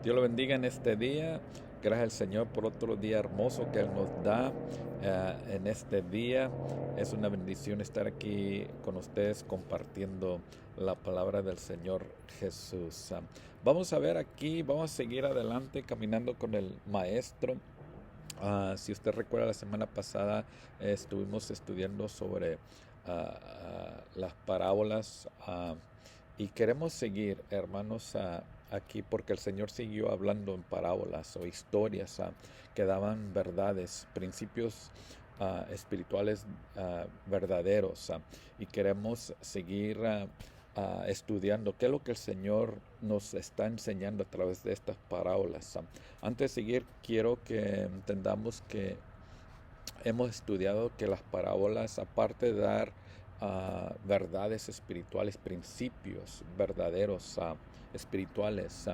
Dios lo bendiga en este día. Gracias al Señor por otro día hermoso que Él nos da en este día. Es una bendición estar aquí con ustedes compartiendo la palabra del Señor Jesús. Vamos a ver aquí, vamos a seguir adelante caminando con el Maestro. Si usted recuerda, la semana pasada estuvimos estudiando sobre las parábolas y queremos seguir, hermanos, aquí porque el Señor siguió hablando en parábolas o historias que daban verdades, principios espirituales verdaderos y queremos seguir estudiando qué es lo que el Señor nos está enseñando a través de estas parábolas. Antes de seguir, quiero que entendamos que hemos estudiado que las parábolas, aparte de dar verdades espirituales, principios verdaderos espirituales,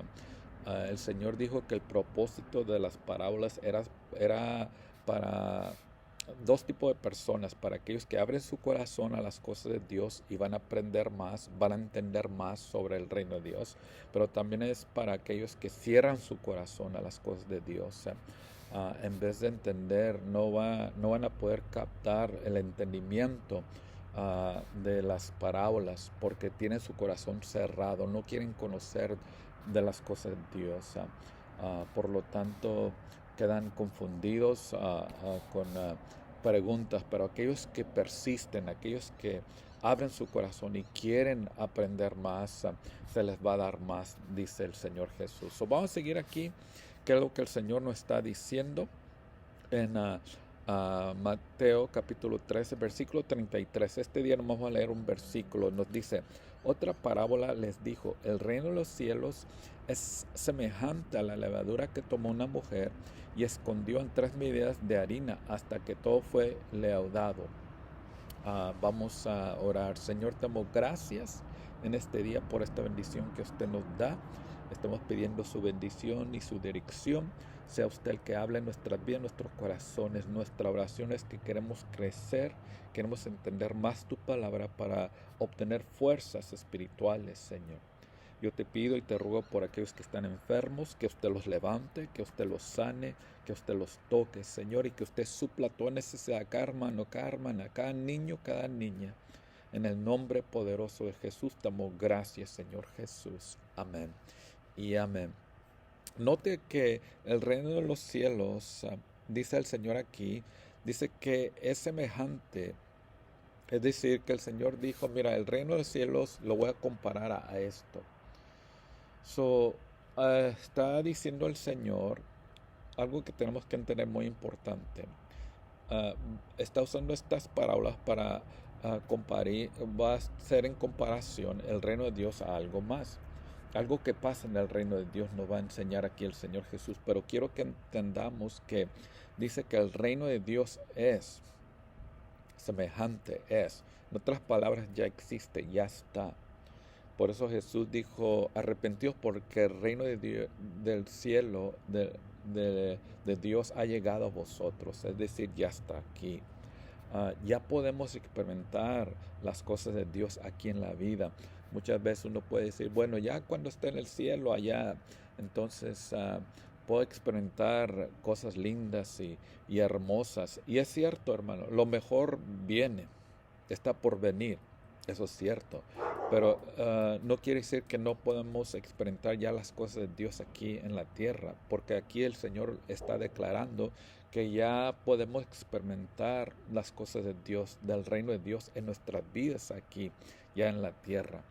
el Señor dijo que el propósito de las parábolas era para dos tipos de personas, para aquellos que abren su corazón a las cosas de Dios y van a aprender más, van a entender más sobre el reino de Dios, pero también es para aquellos que cierran su corazón a las cosas de Dios. En vez de entender, no van a poder captar el entendimiento de las parábolas porque tienen su corazón cerrado, no quieren conocer de las cosas de Dios. Por lo tanto, quedan confundidos con preguntas, pero aquellos que persisten, aquellos que abren su corazón y quieren aprender más, se les va a dar más, dice el Señor Jesús. Vamos a seguir aquí, que es lo que el Señor nos está diciendo en Mateo capítulo 13, versículo 33. Este día nos vamos a leer un versículo. Nos dice, otra parábola les dijo, el reino de los cielos es semejante a la levadura que tomó una mujer y escondió en 3 medidas de harina hasta que todo fue leudado. Vamos a orar. Señor, te damos gracias en este día por esta bendición que usted nos da. Estamos pidiendo su bendición y su dirección. Sea usted el que habla en nuestras vidas, en nuestros corazones. Nuestra oración es que queremos crecer, queremos entender más tu palabra para obtener fuerzas espirituales, Señor. Yo te pido y te ruego por aquellos que están enfermos, que usted los levante, que usted los sane, que usted los toque, Señor, y que usted supla toda necesidad, cada hermano, cada hermana, cada niño, cada niña. En el nombre poderoso de Jesús, damos gracias, Señor Jesús. Amén y amén. Note que el reino de los cielos, dice el Señor aquí, dice que es semejante. Es decir, que el Señor dijo, mira, el reino de los cielos lo voy a comparar a esto. Está diciendo el Señor algo que tenemos que entender muy importante. Uh, Está usando estas parábolas para comparar, va a ser en comparación el reino de Dios a algo más. Algo que pasa en el reino de Dios nos va a enseñar aquí el Señor Jesús, pero quiero que entendamos que dice que el reino de Dios es semejante, es. En otras palabras, ya existe, ya está. Por eso Jesús dijo, arrepentidos porque el reino del cielo, de Dios ha llegado a vosotros. Es decir, ya está aquí. Ya podemos experimentar las cosas de Dios aquí en la vida. Muchas veces uno puede decir, bueno, ya cuando esté en el cielo allá, entonces puedo experimentar cosas lindas y hermosas. Y es cierto, hermano, lo mejor viene, está por venir. Eso es cierto. Pero no quiere decir que no podemos experimentar ya las cosas de Dios aquí en la tierra, porque aquí el Señor está declarando que ya podemos experimentar las cosas de Dios, del reino de Dios en nuestras vidas aquí, ya en la tierra.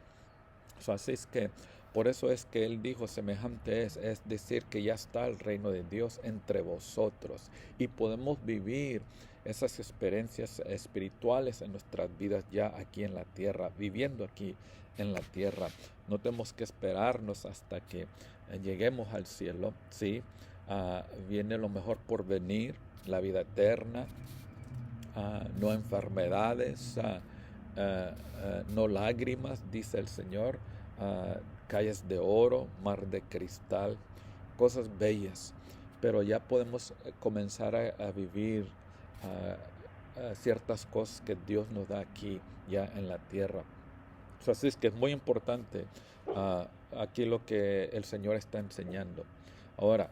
Así es que por eso es que Él dijo semejante es decir, que ya está el reino de Dios entre vosotros y podemos vivir esas experiencias espirituales en nuestras vidas ya aquí en la tierra, viviendo aquí en la tierra. No tenemos que esperarnos hasta que lleguemos al cielo, ¿sí? Viene lo mejor por venir, la vida eterna, no enfermedades, no lágrimas, dice el Señor, calles de oro, mar de cristal, cosas bellas, pero ya podemos comenzar a vivir ciertas cosas que Dios nos da aquí ya en la tierra. Así es que es muy importante aquí lo que el Señor está enseñando. Ahora,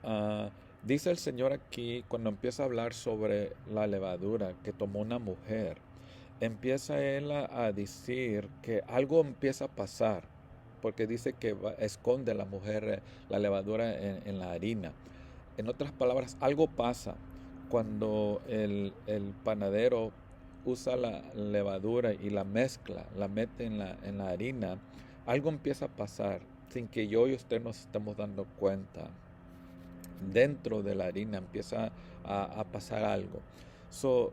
ah, dice el Señor aquí, cuando empieza a hablar sobre la levadura que tomó una mujer, empieza él a decir que algo empieza a pasar, porque dice que esconde la mujer la levadura en la harina. En otras palabras, algo pasa cuando el panadero usa la levadura y la mezcla, la mete en la harina. Algo empieza a pasar sin que yo y usted nos estemos dando cuenta. Dentro de la harina empieza a pasar algo.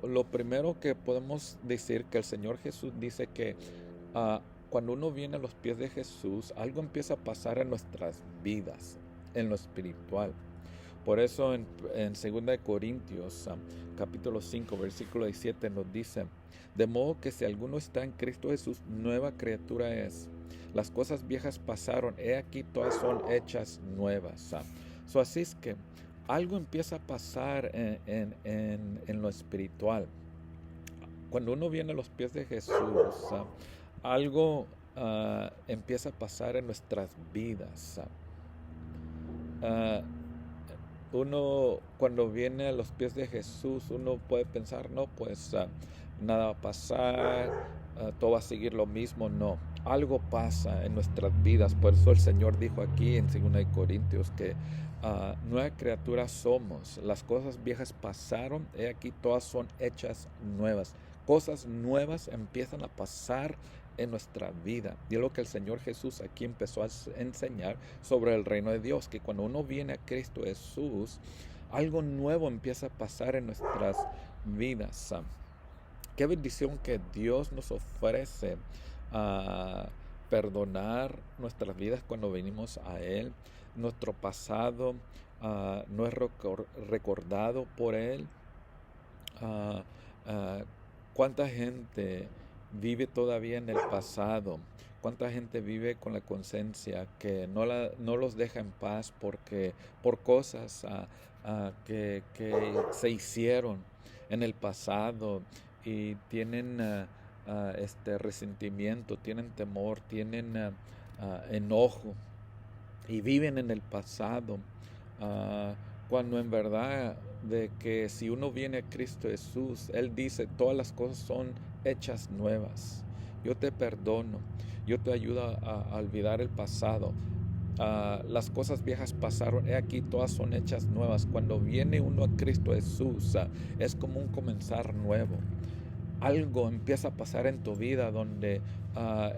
Lo primero que podemos decir que el Señor Jesús dice que ah, cuando uno viene a los pies de Jesús, algo empieza a pasar en nuestras vidas, en lo espiritual. Por eso en 2 de Corintios, capítulo 5, versículo 17 nos dice, de modo que si alguno está en Cristo Jesús, nueva criatura es. Las cosas viejas pasaron, he aquí todas son hechas nuevas. Así es que algo empieza a pasar en lo espiritual. Cuando uno viene a los pies de Jesús, algo empieza a pasar en nuestras vidas. Uno cuando viene a los pies de Jesús, uno puede pensar, no, pues nada va a pasar, todo va a seguir lo mismo. No, algo pasa en nuestras vidas. Por eso el Señor dijo aquí en 2 de Corintios que nueva criatura somos. Las cosas viejas pasaron, he aquí todas son hechas nuevas. Cosas nuevas empiezan a pasar en nuestra vida. Y es lo que el Señor Jesús aquí empezó a enseñar sobre el reino de Dios, que cuando uno viene a Cristo Jesús, algo nuevo empieza a pasar en nuestras vidas. Qué bendición que Dios nos ofrece a perdonar nuestras vidas cuando venimos a Él. Nuestro pasado no es recordado por Él. Ah, ah, ¿Cuánta gente vive todavía en el pasado? ¿Cuánta gente vive con la conciencia que no los deja en paz por cosas que se hicieron en el pasado y tienen este resentimiento, tienen temor, tienen enojo y viven en el pasado, cuando en verdad de que si uno viene a Cristo Jesús, Él dice, todas las cosas son hechas nuevas. Yo te perdono, yo te ayudo a olvidar el pasado. Las cosas viejas pasaron, he aquí todas son hechas nuevas. Cuando viene uno a Cristo Jesús, es como un comenzar nuevo. Algo empieza a pasar en tu vida donde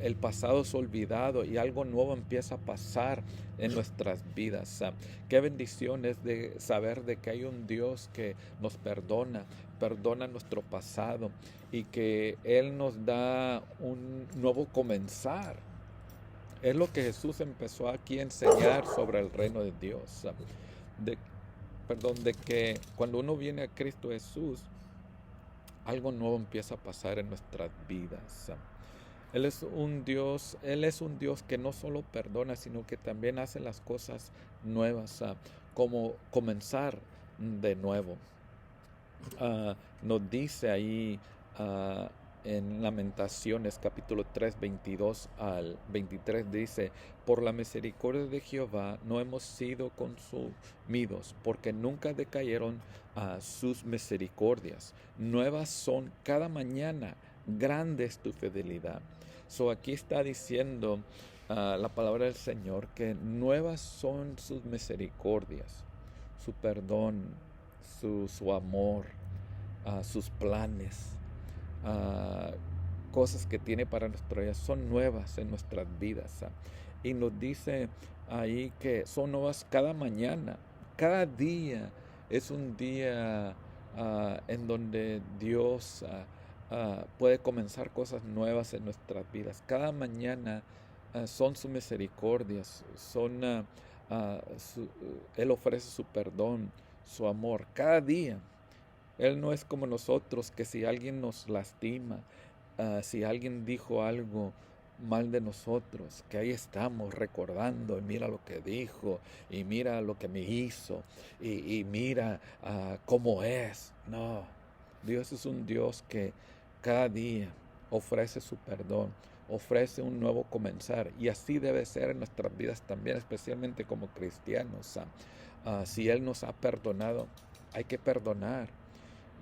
el pasado es olvidado y algo nuevo empieza a pasar en nuestras vidas. Qué bendición es de saber de que hay un Dios que nos perdona nuestro pasado y que Él nos da un nuevo comenzar. Es lo que Jesús empezó aquí a enseñar sobre el reino de Dios. De, de que cuando uno viene a Cristo Jesús, algo nuevo empieza a pasar en nuestras vidas. Él es un Dios que no solo perdona, sino que también hace las cosas nuevas, como comenzar de nuevo. Nos dice ahí en Lamentaciones capítulo 3, 22 al 23, dice, por la misericordia de Jehová no hemos sido consumidos, porque nunca decayeron sus misericordias. Nuevas son cada mañana, grande es tu fidelidad. Aquí está diciendo la palabra del Señor que nuevas son sus misericordias, su perdón, su amor, sus planes, cosas que tiene para nuestra vida son nuevas en nuestras vidas. Y nos dice ahí que son nuevas cada mañana, cada día es un día en donde Dios puede comenzar cosas nuevas en nuestras vidas. Cada mañana son sus misericordias, Él ofrece su perdón, su amor, cada día. Él no es como nosotros, que si alguien nos lastima, si alguien dijo algo mal de nosotros, que ahí estamos recordando, y mira lo que dijo, y mira lo que me hizo, y mira cómo es. No, Dios es un Dios que cada día ofrece su perdón, ofrece un nuevo comenzar. Y así debe ser en nuestras vidas también, especialmente como cristianos. Si Él nos ha perdonado, hay que perdonar.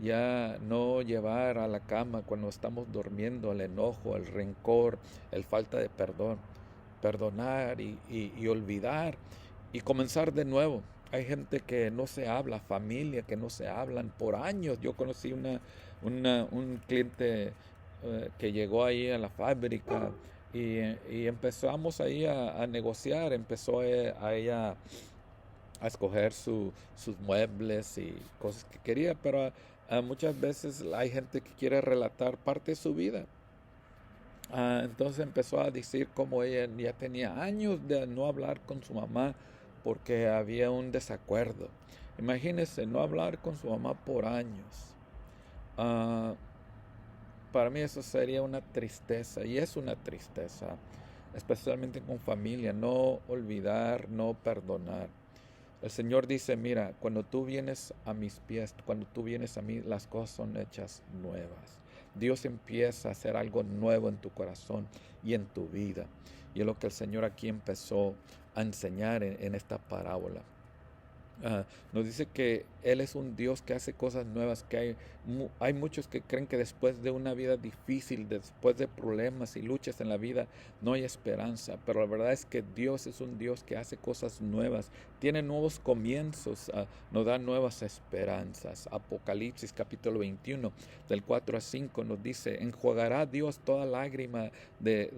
Ya no llevar a la cama cuando estamos durmiendo el enojo, el rencor, el falta de perdón. Perdonar y olvidar y comenzar de nuevo. Hay gente que no se habla, familia que no se hablan por años. Yo conocí un cliente que llegó ahí a la fábrica y empezamos ahí a negociar, empezó a ella a escoger sus muebles y cosas que quería, pero muchas veces hay gente que quiere relatar parte de su vida. Entonces empezó a decir cómo ella ya tenía años de no hablar con su mamá porque había un desacuerdo. Imagínense, no hablar con su mamá por años. Ah, para mí eso sería una tristeza y es una tristeza, especialmente con familia, no olvidar, no perdonar. El Señor dice, mira, cuando tú vienes a mis pies, cuando tú vienes a mí, las cosas son hechas nuevas. Dios empieza a hacer algo nuevo en tu corazón y en tu vida. Y es lo que el Señor aquí empezó a enseñar en esta parábola. Nos dice que Él es un Dios que hace cosas nuevas, que hay muchos que creen que después de una vida difícil, después de problemas y luchas en la vida, no hay esperanza, pero la verdad es que Dios es un Dios que hace cosas nuevas, tiene nuevos comienzos, nos da nuevas esperanzas. Apocalipsis capítulo 21, del 4 a 5 nos dice, enjuagará Dios toda lágrima de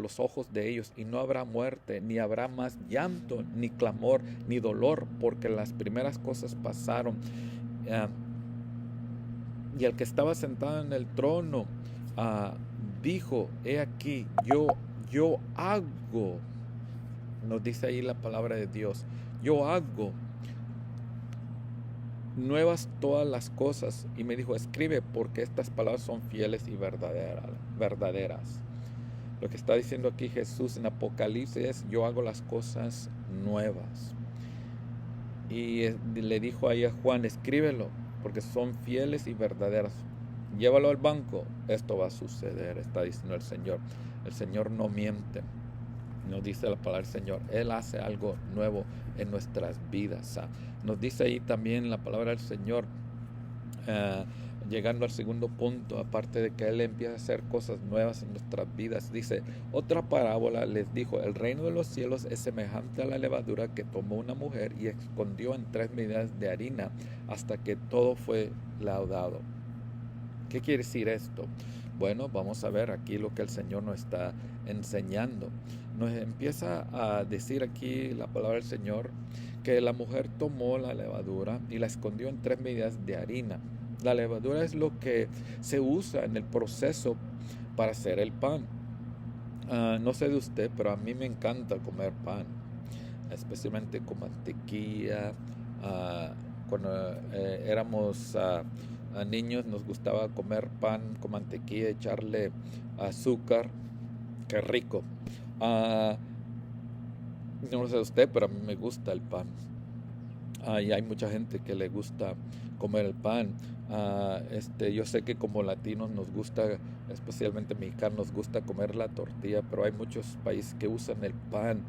los ojos de ellos, y no habrá muerte, ni habrá más llanto, ni clamor, ni dolor, porque las primeras cosas pasaron. Uh, y el que estaba sentado en el trono dijo, he aquí, yo hago, nos dice ahí la palabra de Dios, yo hago nuevas todas las cosas. Y me dijo, escribe, porque estas palabras son fieles y verdaderas. Lo que está diciendo aquí Jesús en Apocalipsis es, yo hago las cosas nuevas. Y le dijo ahí a Juan, escríbelo, porque son fieles y verdaderas. Llévalo al banco, esto va a suceder, está diciendo el Señor. El Señor no miente, nos dice la palabra del Señor. Él hace algo nuevo en nuestras vidas. Nos dice ahí también la palabra del Señor, llegando al segundo punto, aparte de que Él empieza a hacer cosas nuevas en nuestras vidas, dice, otra parábola les dijo, el reino de los cielos es semejante a la levadura que tomó una mujer y escondió en 3 medidas de harina hasta que todo fue laudado. ¿Qué quiere decir esto? Bueno, vamos a ver aquí lo que el Señor nos está enseñando. Nos empieza a decir aquí la palabra del Señor que la mujer tomó la levadura y la escondió en 3 medidas de harina. La levadura es lo que se usa en el proceso para hacer el pan. No sé de usted, pero a mí me encanta comer pan, especialmente con mantequilla. Cuando éramos niños nos gustaba comer pan con mantequilla, echarle azúcar. Qué rico. No sé de usted, pero a mí me gusta el pan. Y hay mucha gente que le gusta comer el pan. Yo sé que como latinos nos gusta, especialmente mexicanos, nos gusta comer la tortilla, pero hay muchos países que usan el pan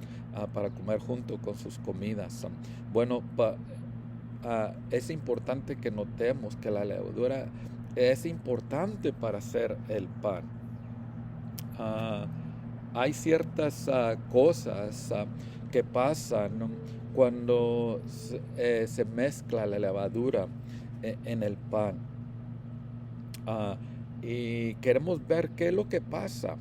para comer junto con sus comidas. Bueno, es importante que notemos que la levadura es importante para hacer el pan. Hay ciertas cosas que pasan, ¿no?, cuando se mezcla la levadura en el pan. Y queremos ver qué es lo que pasa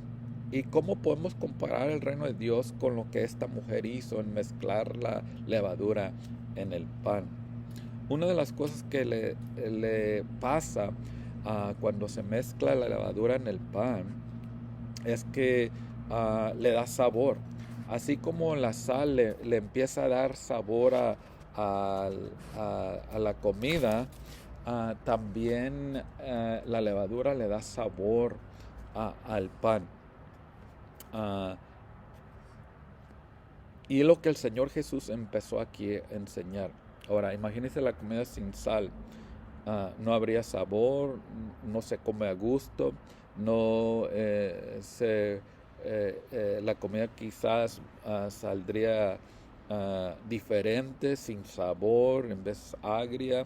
y cómo podemos comparar el reino de Dios con lo que esta mujer hizo en mezclar la levadura en el pan. Una de las cosas que le pasa cuando se mezcla la levadura en el pan es que le da sabor. Así como la sal le empieza a dar sabor a la comida, también la levadura le da sabor al pan. Y es lo que el Señor Jesús empezó aquí a enseñar. Ahora, imagínense la comida sin sal. No habría sabor, no se come a gusto, no se la comida quizás saldría diferente, sin sabor, en vez agria.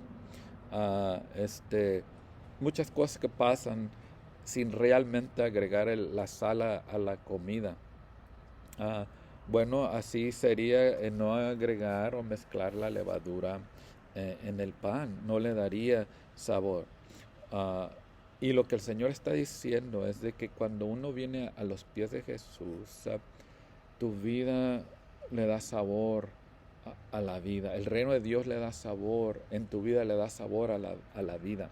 ah, este, Muchas cosas que pasan sin realmente agregar la sal a la comida. Ah, bueno, así sería no agregar o mezclar la levadura en el pan, no le daría sabor. Ah, y lo que el Señor está diciendo es de que cuando uno viene a los pies de Jesús, tu vida le da sabor a la vida. El reino de Dios le da sabor, en tu vida le da sabor a la vida.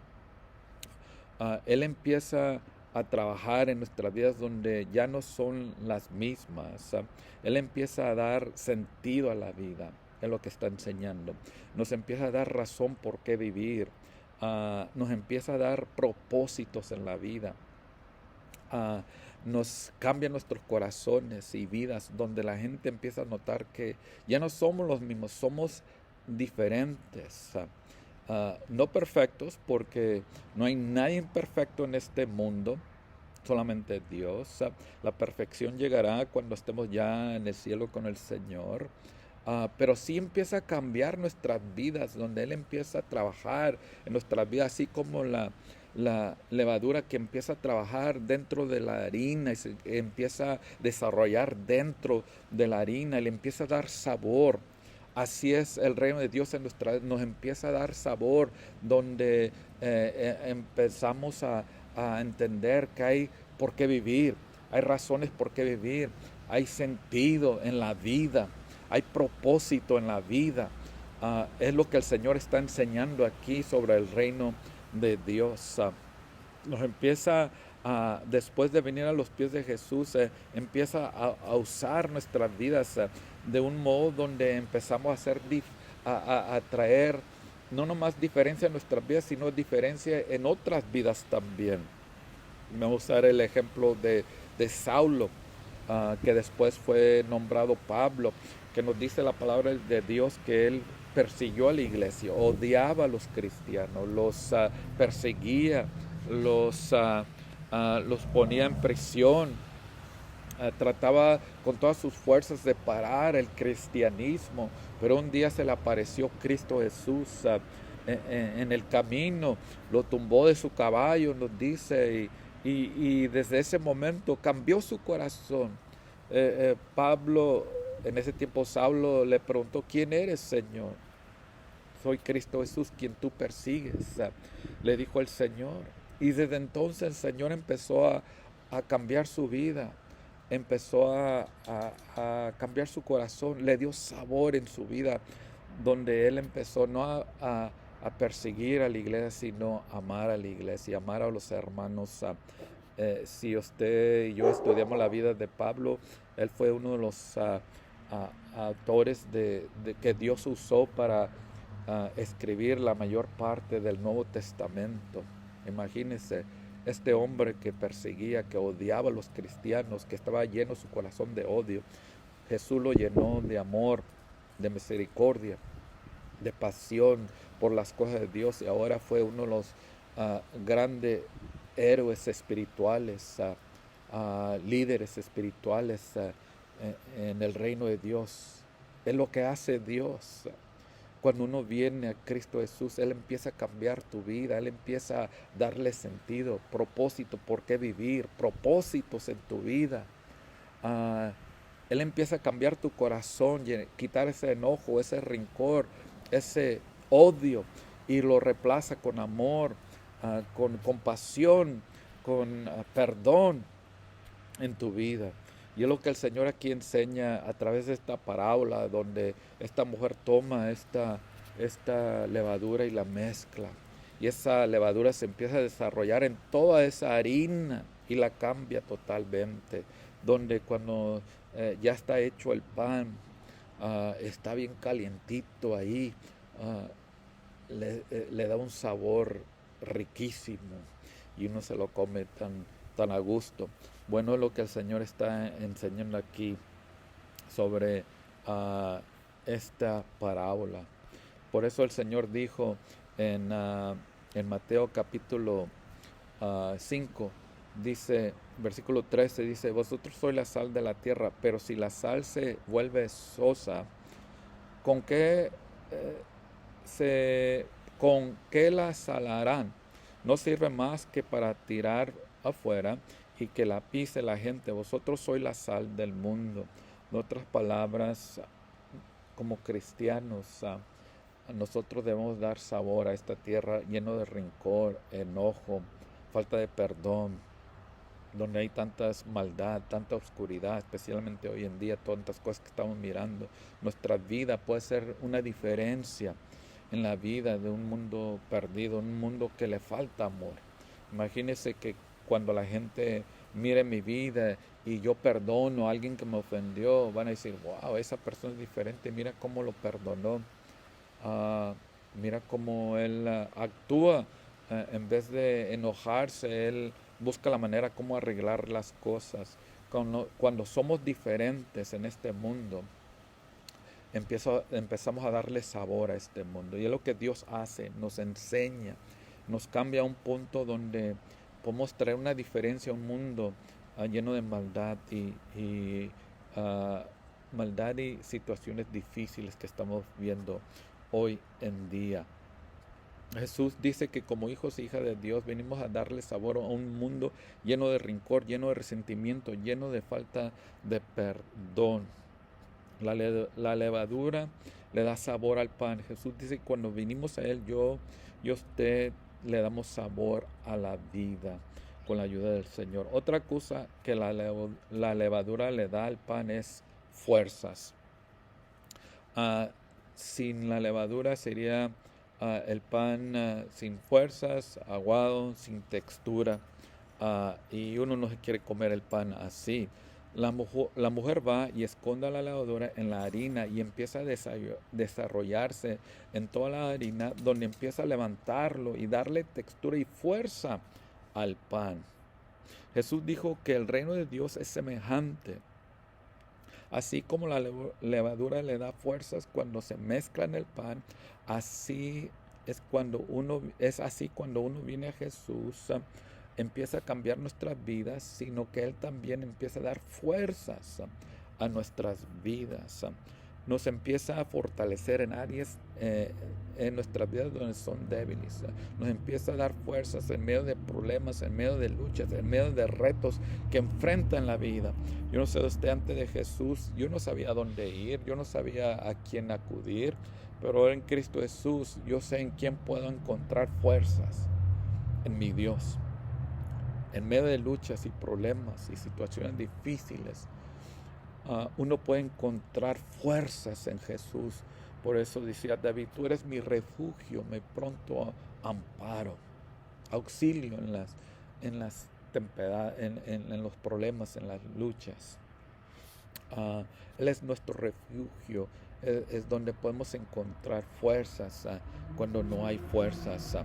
Él empieza a trabajar en nuestras vidas donde ya no son las mismas. Él empieza a dar sentido a la vida, es lo que está enseñando. Nos empieza a dar razón por qué vivir. Nos empieza a dar propósitos en la vida. Ah, Nos cambia nuestros corazones y vidas, donde la gente empieza a notar que ya no somos los mismos, somos diferentes. No perfectos, porque no hay nadie perfecto en este mundo, solamente Dios. La perfección llegará cuando estemos ya en el cielo con el Señor. Pero sí empieza a cambiar nuestras vidas, donde Él empieza a trabajar en nuestras vidas, así como la levadura que empieza a trabajar dentro de la harina y se empieza a desarrollar dentro de la harina y le empieza a dar sabor. Así es el reino de Dios en nuestra vida, nos empieza a dar sabor, donde empezamos a entender que hay por qué vivir, hay razones por qué vivir, hay sentido en la vida, hay propósito en la vida. Es lo que el Señor está enseñando aquí sobre el reino de Dios. Nos empieza después de venir a los pies de Jesús, empieza a usar nuestras vidas de un modo donde empezamos a hacer a traer no nomás diferencia en nuestras vidas, sino diferencia en otras vidas también. Vamos a usar el ejemplo de Saulo, que después fue nombrado Pablo, que nos dice la palabra de Dios que él persiguió a la iglesia, odiaba a los cristianos, los perseguía, los ponía en prisión, trataba con todas sus fuerzas de parar el cristianismo, pero un día se le apareció Cristo Jesús en el camino, lo tumbó de su caballo, nos dice, y desde ese momento cambió su corazón. Pablo, en ese tiempo Saulo le preguntó: ¿quién eres, Señor? Soy Cristo Jesús, quien tú persigues, le dijo el Señor. Y desde entonces el Señor empezó a cambiar su vida, empezó a cambiar su corazón, le dio sabor en su vida, donde él empezó no a perseguir a la iglesia, sino a amar a la iglesia, amar a los hermanos. Si usted y yo estudiamos la vida de Pablo, él fue uno de los autores de que Dios usó para escribir la mayor parte del Nuevo Testamento. Imagínense, este hombre que perseguía, que odiaba a los cristianos, que estaba lleno su corazón de odio, Jesús lo llenó de amor, de misericordia, de pasión por las cosas de Dios, y ahora fue uno de los grandes héroes espirituales, líderes espirituales en el reino de Dios. Es lo que hace Dios. Cuando uno viene a Cristo Jesús, Él empieza a cambiar tu vida, Él empieza a darle sentido, propósito, por qué vivir, propósitos en tu vida. Ah, Él empieza a cambiar tu corazón, quitar ese enojo, ese rencor, ese odio, y lo reemplaza con amor, con compasión, con perdón en tu vida. Y es lo que el Señor aquí enseña a través de esta parábola, donde esta mujer toma esta levadura y la mezcla. Y esa levadura se empieza a desarrollar en toda esa harina y la cambia totalmente. Donde cuando ya está hecho el pan, está bien calientito ahí, le da un sabor riquísimo y uno se lo come tan a gusto. Bueno, es lo que el Señor está enseñando aquí sobre esta parábola. Por eso el Señor dijo en Mateo capítulo 5, dice, versículo 13 dice, vosotros sois la sal de la tierra, pero si la sal se vuelve sosa, ¿con qué eh, se, con qué la salarán? No sirve más que para tirar afuera y que la pise la gente. Vosotros sois la sal del mundo. En otras palabras, como cristianos, a nosotros debemos dar sabor a esta tierra lleno de rencor, enojo, falta de perdón, donde hay tantas maldad, tanta oscuridad, especialmente hoy en día, tantas cosas que estamos mirando. Nuestra vida puede ser una diferencia en la vida de un mundo perdido, un mundo que le falta amor. Imagínense que cuando la gente mire mi vida y yo perdono a alguien que me ofendió, van a decir, wow, esa persona es diferente, mira cómo lo perdonó. Ah, mira cómo él actúa. En vez de enojarse, él busca la manera como arreglar las cosas. Cuando somos diferentes en este mundo, empezamos a darle sabor a este mundo. Y es lo que Dios hace, nos enseña, nos cambia a un punto donde podemos traer una diferencia a un mundo lleno de ah, maldad y situaciones difíciles que estamos viendo hoy en día. Jesús dice que como hijos e hijas de Dios venimos a darle sabor a un mundo lleno de rencor, lleno de resentimiento, lleno de falta de perdón. La levadura le da sabor al pan. Jesús dice que cuando vinimos a Él, yo y usted le damos sabor a la vida con la ayuda del Señor. Otra cosa que la levadura le da al pan es fuerzas. Ah, sin la levadura sería el pan sin fuerzas, aguado, sin textura. Y uno no se quiere comer el pan así. La mujer va y esconde la levadura en la harina y empieza a desarrollarse en toda la harina, donde empieza a levantarlo y darle textura y fuerza al pan. Jesús dijo que el reino de Dios es semejante. Así como la levadura le da fuerzas cuando se mezcla en el pan, así es así cuando uno viene a Jesús, empieza a cambiar nuestras vidas, sino que Él también empieza a dar fuerzas a nuestras vidas. Nos empieza a fortalecer en áreas en nuestras vidas donde son débiles. Nos empieza a dar fuerzas en medio de problemas, en medio de luchas, en medio de retos que enfrentan la vida. Yo no sé de usted, antes de Jesús, yo no sabía a dónde ir, yo no sabía a quién acudir, pero ahora en Cristo Jesús yo sé en quién puedo encontrar fuerzas, en mi Dios. En medio de luchas y problemas y situaciones difíciles, uno puede encontrar fuerzas en Jesús. Por eso decía David, tú eres mi refugio, mi pronto amparo, auxilio en las en los problemas, en las luchas. Él es nuestro refugio, es donde podemos encontrar fuerzas cuando no hay fuerzas.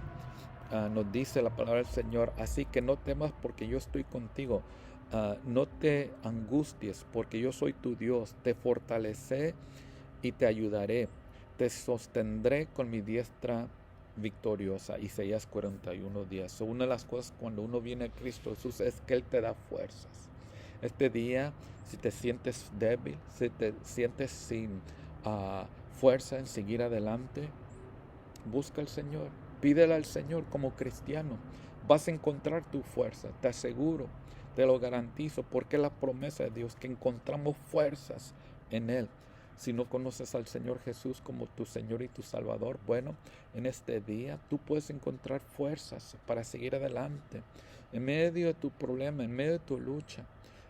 Nos dice la palabra del Señor, así que no temas porque yo estoy contigo. No te angusties porque yo soy tu Dios. Te fortaleceré y te ayudaré. Te sostendré con mi diestra victoriosa. Isaías 41:10. So, una de las cosas cuando uno viene a Cristo Jesús es que Él te da fuerzas. Este día, si te sientes débil, si te sientes sin fuerza en seguir adelante, busca al Señor, pídele al Señor como cristiano. Vas a encontrar tu fuerza, te aseguro, te lo garantizo, porque es la promesa de Dios que encontramos fuerzas en Él. Si no conoces al Señor Jesús como tu Señor y tu Salvador, bueno, en este día tú puedes encontrar fuerzas para seguir adelante. En medio de tu problema, en medio de tu lucha,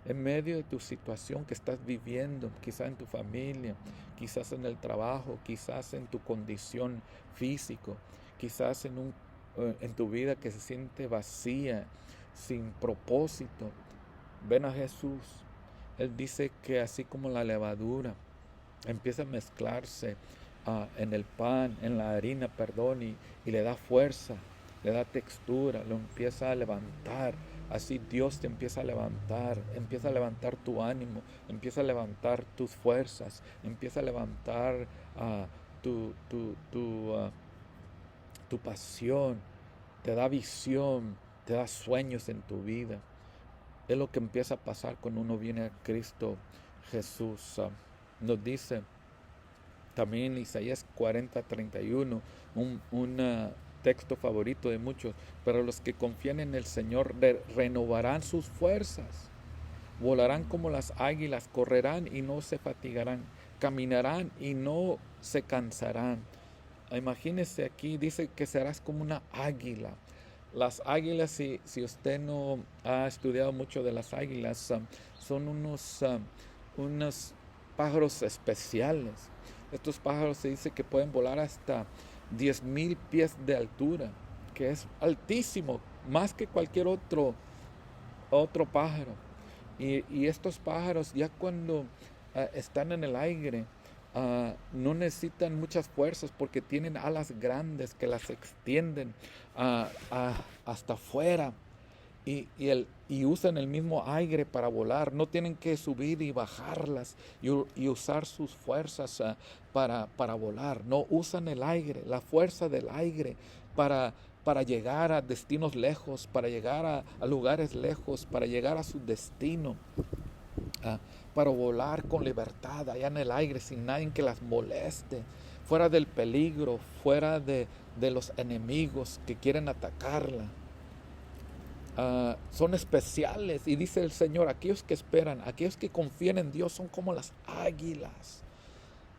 en medio de tu situación que estás viviendo, quizás en tu familia, quizás en el trabajo, quizás en tu condición físico, quizás en tu vida que se siente vacía, sin propósito. Ven a Jesús. Él dice que así como la levadura empieza a mezclarse en el pan, en la harina, perdón, y le da fuerza, le da textura, lo empieza a levantar. Así Dios te empieza a levantar tu ánimo, empieza a levantar tus fuerzas, empieza a levantar tu, tu, tu, ah, tu pasión, te da visión, te da sueños en tu vida. Es lo que empieza a pasar cuando uno viene a Cristo Jesús. Nos dice también Isaías 40:31, un texto favorito de muchos, pero los que confían en el Señor renovarán sus fuerzas, volarán como las águilas, correrán y no se fatigarán, caminarán y no se cansarán. Imagínese aquí, dice que serás como una águila. Las águilas, si usted no ha estudiado mucho de las águilas, son unos pájaros especiales. Estos pájaros se dice que pueden volar hasta 10,000 pies de altura, que es altísimo, más que cualquier otro pájaro. Y estos pájaros ya cuando están en el aire, no necesitan muchas fuerzas porque tienen alas grandes que las extienden hasta afuera y usan el mismo aire para volar. No tienen que subir y bajarlas y usar sus fuerzas para volar. No, usan el aire, la fuerza del aire para llegar a destinos lejos, para llegar a lugares lejos, para llegar a su destino. Para volar con libertad allá en el aire sin nadie que las moleste, fuera del peligro, fuera de los enemigos que quieren atacarla. Son especiales, y dice el Señor, aquellos que esperan, aquellos que confían en Dios son como las águilas.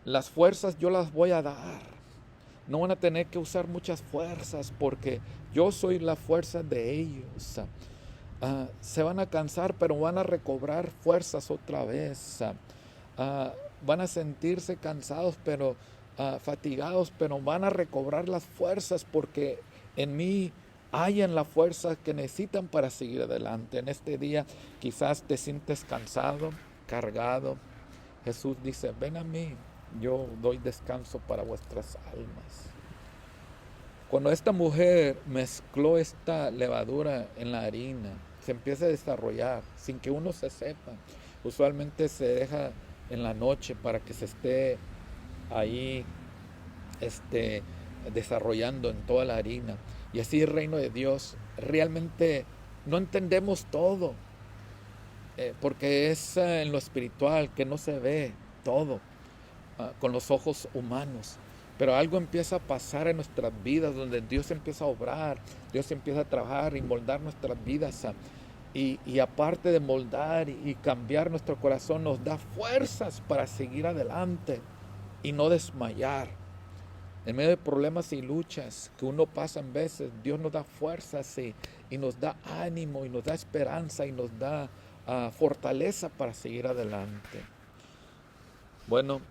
Las fuerzas yo las voy a dar. No van a tener que usar muchas fuerzas porque yo soy la fuerza de ellos. Se van a cansar, pero van a recobrar fuerzas otra vez. Van a sentirse cansados, pero fatigados, pero van a recobrar las fuerzas porque en mí hayan la fuerza que necesitan para seguir adelante. En este día quizás te sientes cansado, cargado. Jesús dice, ven a mí, yo doy descanso para vuestras almas. Cuando esta mujer mezcló esta levadura en la harina, se empieza a desarrollar sin que uno se sepa. Usualmente se deja en la noche para que se esté ahí desarrollando en toda la harina. Y así el reino de Dios, realmente no entendemos todo, porque es en lo espiritual que no se ve todo con los ojos humanos. Pero algo empieza a pasar en nuestras vidas donde Dios empieza a obrar, Dios empieza a trabajar y moldar nuestras vidas. Y aparte de moldar y cambiar nuestro corazón, nos da fuerzas para seguir adelante y no desmayar. En medio de problemas y luchas que uno pasa en veces, Dios nos da fuerzas y nos da ánimo y nos da esperanza y nos da fortaleza para seguir adelante. Bueno,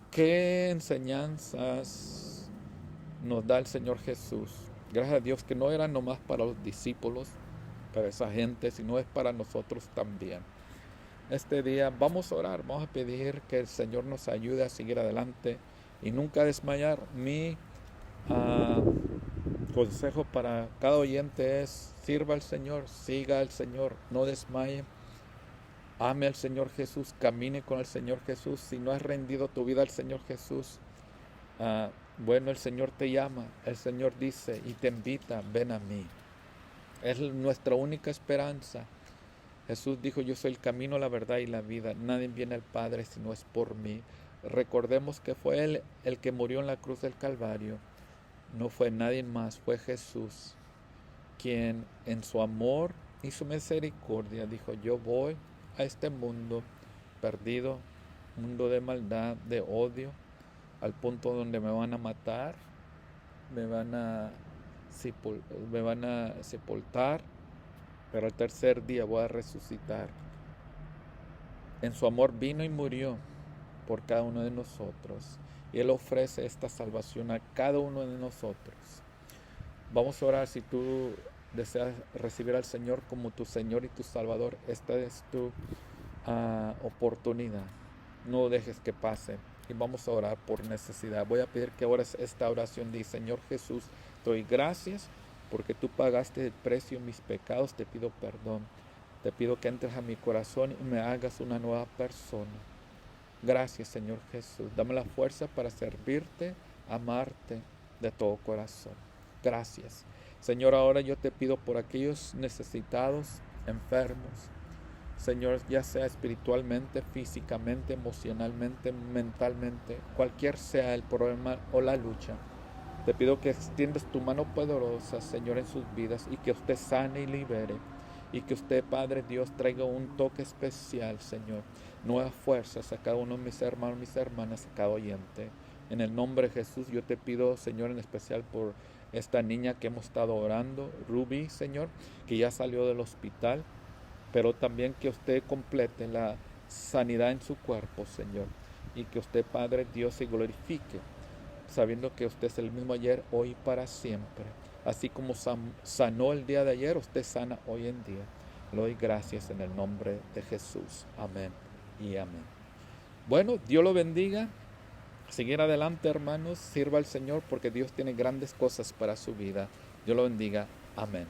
¿qué enseñanzas nos da el Señor Jesús? Gracias a Dios que no era nomás para los discípulos, para esa gente, sino es para nosotros también. Este día vamos a orar, vamos a pedir que el Señor nos ayude a seguir adelante y nunca desmayar. Mi consejo para cada oyente es: sirva al Señor, siga al Señor, no desmaye. Ame al Señor Jesús, camine con el Señor Jesús. Si no has rendido tu vida al Señor Jesús, bueno, el Señor te llama, el Señor dice y te invita, ven a mí. Es nuestra única esperanza. Jesús dijo, yo soy el camino, la verdad y la vida. Nadie viene al Padre si no es por mí. Recordemos que fue Él el que murió en la cruz del Calvario. No fue nadie más, fue Jesús, quien en su amor y su misericordia dijo, yo voy a este mundo perdido, mundo de maldad, de odio, al punto donde me van a matar, me van a sepultar, pero al tercer día voy a resucitar. En su amor vino y murió por cada uno de nosotros, y Él ofrece esta salvación a cada uno de nosotros. Vamos a orar. Si tú deseas recibir al Señor como tu Señor y tu Salvador, esta es tu oportunidad. No dejes que pase. Y vamos a orar por necesidad. Voy a pedir que ores esta oración. Dice, Señor Jesús, te doy gracias porque tú pagaste el precio de mis pecados. Te pido perdón. Te pido que entres a mi corazón y me hagas una nueva persona. Gracias, Señor Jesús. Dame la fuerza para servirte, amarte de todo corazón. Gracias. Señor, ahora yo te pido por aquellos necesitados, enfermos, Señor, ya sea espiritualmente, físicamente, emocionalmente, mentalmente, cualquier sea el problema o la lucha. Te pido que extiendas tu mano poderosa, Señor, en sus vidas y que usted sane y libere. Y que usted, Padre Dios, traiga un toque especial, Señor. Nuevas fuerzas a cada uno de mis hermanos, mis hermanas, a cada oyente. En el nombre de Jesús yo te pido, Señor, en especial por esta niña que hemos estado orando, Ruby, Señor, que ya salió del hospital, pero también que usted complete la sanidad en su cuerpo, Señor, y que usted, Padre Dios, se glorifique, sabiendo que usted es el mismo ayer, hoy y para siempre. Así como sanó el día de ayer, usted sana hoy en día. Le doy gracias en el nombre de Jesús. Amén y amén. Bueno, Dios lo bendiga. Seguir adelante, hermanos. Sirva al Señor porque Dios tiene grandes cosas para su vida. Dios lo bendiga. Amén.